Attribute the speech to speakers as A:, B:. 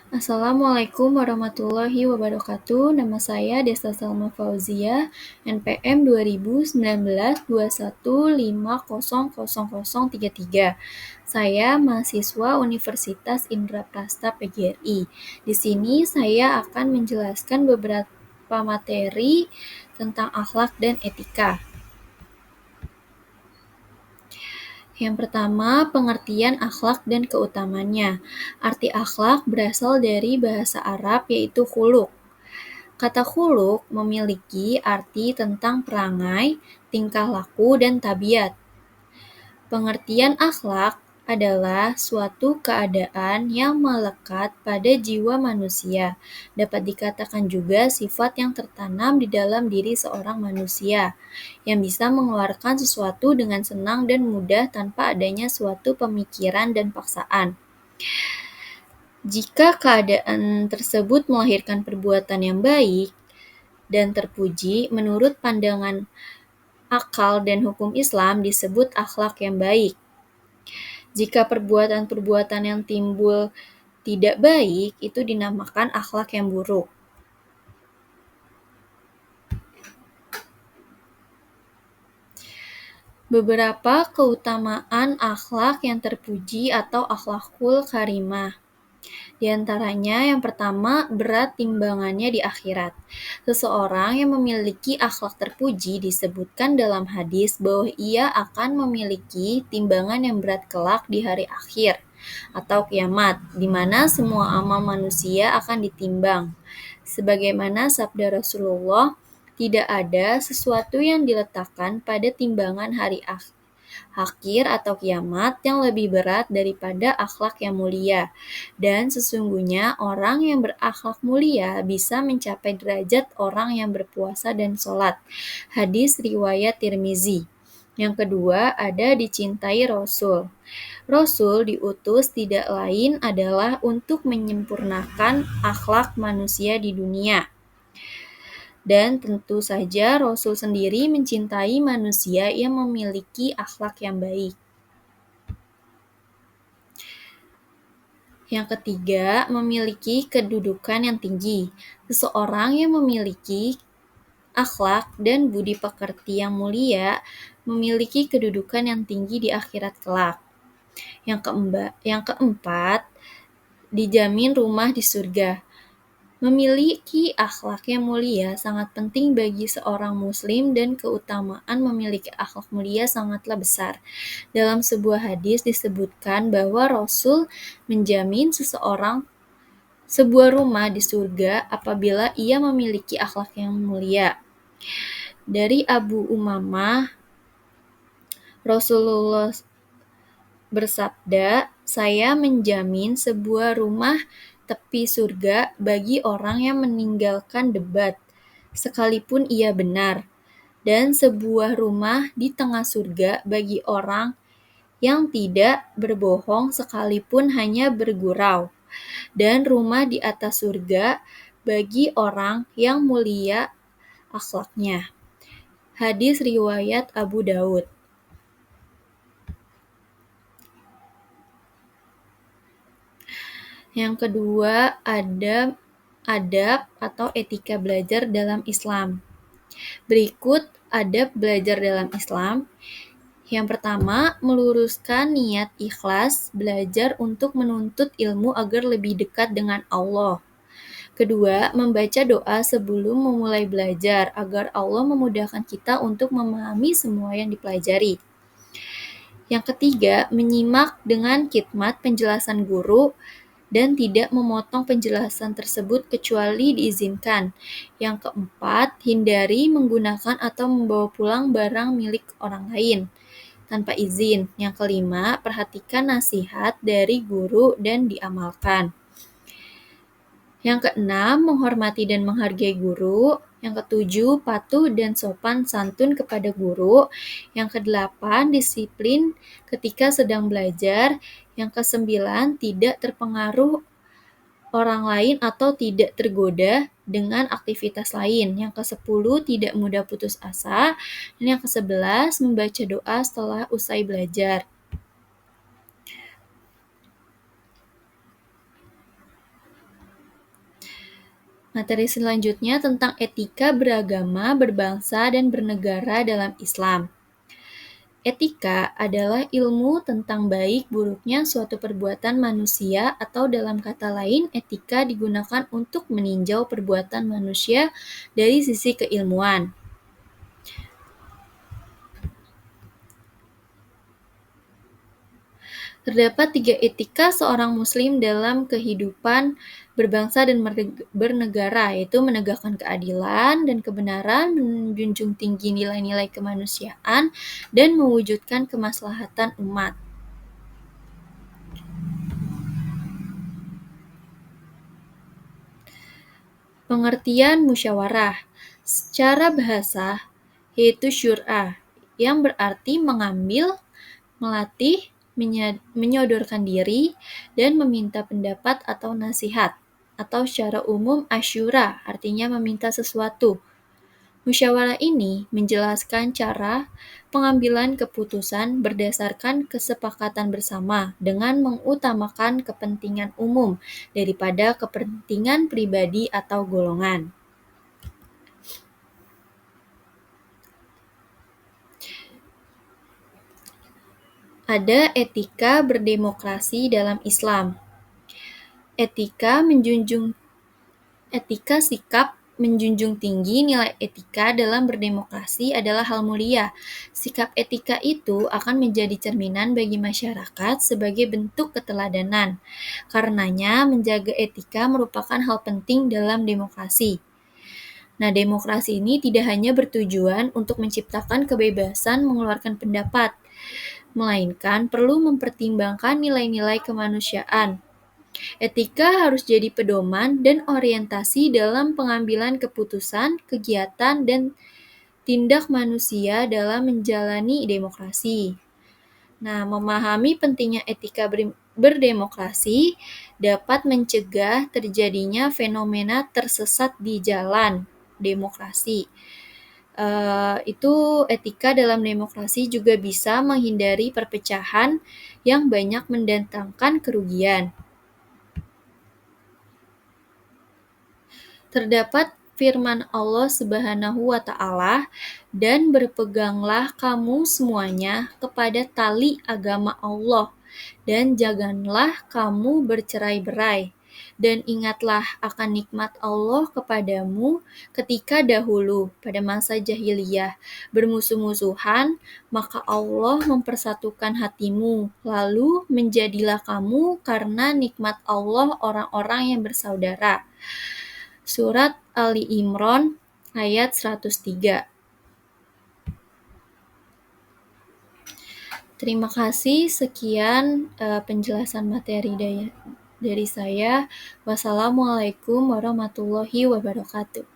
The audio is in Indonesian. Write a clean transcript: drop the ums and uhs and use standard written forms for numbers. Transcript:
A: Assalamualaikum warahmatullahi wabarakatuh. Nama saya Desta Salma Fauzia, NPM 2019 21500033. Saya mahasiswa Universitas Indraprasta PGRI. Di sini saya akan menjelaskan beberapa materi tentang akhlak dan etika. Yang pertama, pengertian akhlak dan keutamannya. Arti akhlak berasal dari bahasa Arab yaitu khuluq. Kata khuluq memiliki arti tentang perangai, tingkah laku, dan tabiat. Pengertian akhlak adalah suatu keadaan yang melekat pada jiwa manusia. Dapat dikatakan juga sifat yang tertanam di dalam diri seorang manusia, yang bisa mengeluarkan sesuatu dengan senang dan mudah tanpa adanya suatu pemikiran dan paksaan. Jika keadaan tersebut melahirkan perbuatan yang baik dan terpuji, menurut pandangan akal dan hukum Islam disebut akhlak yang baik. Jika perbuatan-perbuatan yang timbul tidak baik, itu dinamakan akhlak yang buruk. Beberapa keutamaan akhlak yang terpuji atau akhlakul karimah. Di antaranya yang pertama, berat timbangannya di akhirat. Seseorang yang memiliki akhlak terpuji disebutkan dalam hadis bahwa ia akan memiliki timbangan yang berat kelak di hari akhir atau kiamat, di mana semua amal manusia akan ditimbang. Sebagaimana sabda Rasulullah, tidak ada sesuatu yang diletakkan pada timbangan hari akhir atau kiamat yang lebih berat daripada akhlak yang mulia. Dan sesungguhnya orang yang berakhlak mulia bisa mencapai derajat orang yang berpuasa dan sholat. Hadis riwayat Tirmizi. Yang kedua, ada dicintai Rasul. Rasul diutus tidak lain adalah untuk menyempurnakan akhlak manusia di dunia. Dan tentu saja Rasul sendiri mencintai manusia yang memiliki akhlak yang baik. Yang ketiga, memiliki kedudukan yang tinggi. Seseorang yang memiliki akhlak dan budi pekerti yang mulia memiliki kedudukan yang tinggi di akhirat kelak. Yang keempat, dijamin rumah di surga. Memiliki akhlak yang mulia sangat penting bagi seorang muslim dan keutamaan memiliki akhlak mulia sangatlah besar. Dalam sebuah hadis disebutkan bahwa Rasul menjamin seseorang sebuah rumah di surga apabila ia memiliki akhlak yang mulia. Dari Abu Umamah, Rasulullah bersabda, "Saya menjamin sebuah rumah tepi surga bagi orang yang meninggalkan debat, sekalipun ia benar, dan sebuah rumah di tengah surga bagi orang yang tidak berbohong sekalipun hanya bergurau, dan rumah di atas surga bagi orang yang mulia akhlaknya." Hadis riwayat Abu Daud. Yang kedua, adab atau etika belajar dalam Islam. Berikut adab belajar dalam Islam. Yang pertama, meluruskan niat ikhlas belajar untuk menuntut ilmu agar lebih dekat dengan Allah. Kedua, membaca doa sebelum memulai belajar agar Allah memudahkan kita untuk memahami semua yang dipelajari. Yang ketiga, menyimak dengan khidmat penjelasan guru dan tidak memotong penjelasan tersebut kecuali diizinkan. Yang keempat, hindari menggunakan atau membawa pulang barang milik orang lain tanpa izin. Yang kelima, perhatikan nasihat dari guru dan diamalkan. Yang keenam, menghormati dan menghargai guru. Yang ketujuh, patuh dan sopan santun kepada guru. Yang kedelapan, disiplin ketika sedang belajar. Yang kesembilan, tidak terpengaruh orang lain atau tidak tergoda dengan aktivitas lain. Yang kesepuluh, tidak mudah putus asa. Dan yang kesebelas, membaca doa setelah usai belajar. Materi selanjutnya tentang etika beragama, berbangsa, dan bernegara dalam Islam. Etika adalah ilmu tentang baik buruknya suatu perbuatan manusia, atau dalam kata lain, etika digunakan untuk meninjau perbuatan manusia dari sisi keilmuan. Terdapat 3 etika seorang muslim dalam kehidupan berbangsa dan bernegara, yaitu menegakkan keadilan dan kebenaran, menjunjung tinggi nilai-nilai kemanusiaan, dan mewujudkan kemaslahatan umat. Pengertian musyawarah secara bahasa yaitu syur'a, yang berarti mengambil, melatih, menyodorkan diri, dan meminta pendapat atau nasihat. Atau secara umum asyura, artinya meminta sesuatu. Musyawarah ini menjelaskan cara pengambilan keputusan berdasarkan kesepakatan bersama dengan mengutamakan kepentingan umum daripada kepentingan pribadi atau golongan. Ada etika berdemokrasi dalam Islam. Etika sikap menjunjung tinggi nilai etika dalam berdemokrasi adalah hal mulia. Sikap etika itu akan menjadi cerminan bagi masyarakat sebagai bentuk keteladanan. Karenanya, menjaga etika merupakan hal penting dalam demokrasi. Nah, demokrasi ini tidak hanya bertujuan untuk menciptakan kebebasan mengeluarkan pendapat, melainkan perlu mempertimbangkan nilai-nilai kemanusiaan. Etika harus jadi pedoman dan orientasi dalam pengambilan keputusan, kegiatan, dan tindak manusia dalam menjalani demokrasi. Nah, memahami pentingnya etika berdemokrasi dapat mencegah terjadinya fenomena tersesat di jalan demokrasi. Itu etika dalam demokrasi juga bisa menghindari perpecahan yang banyak mendatangkan kerugian. Terdapat firman Allah Subhanahu wa Ta'ala, "Dan berpeganglah kamu semuanya kepada tali agama Allah, dan janganlah kamu bercerai-berai. Dan ingatlah akan nikmat Allah kepadamu ketika dahulu, pada masa jahiliyah, bermusuh-musuhan, maka Allah mempersatukan hatimu, lalu menjadilah kamu karena nikmat Allah orang-orang yang bersaudara." Surat Ali Imran ayat 103. Terima kasih, sekian penjelasan materi dari saya. Wassalamualaikum warahmatullahi wabarakatuh.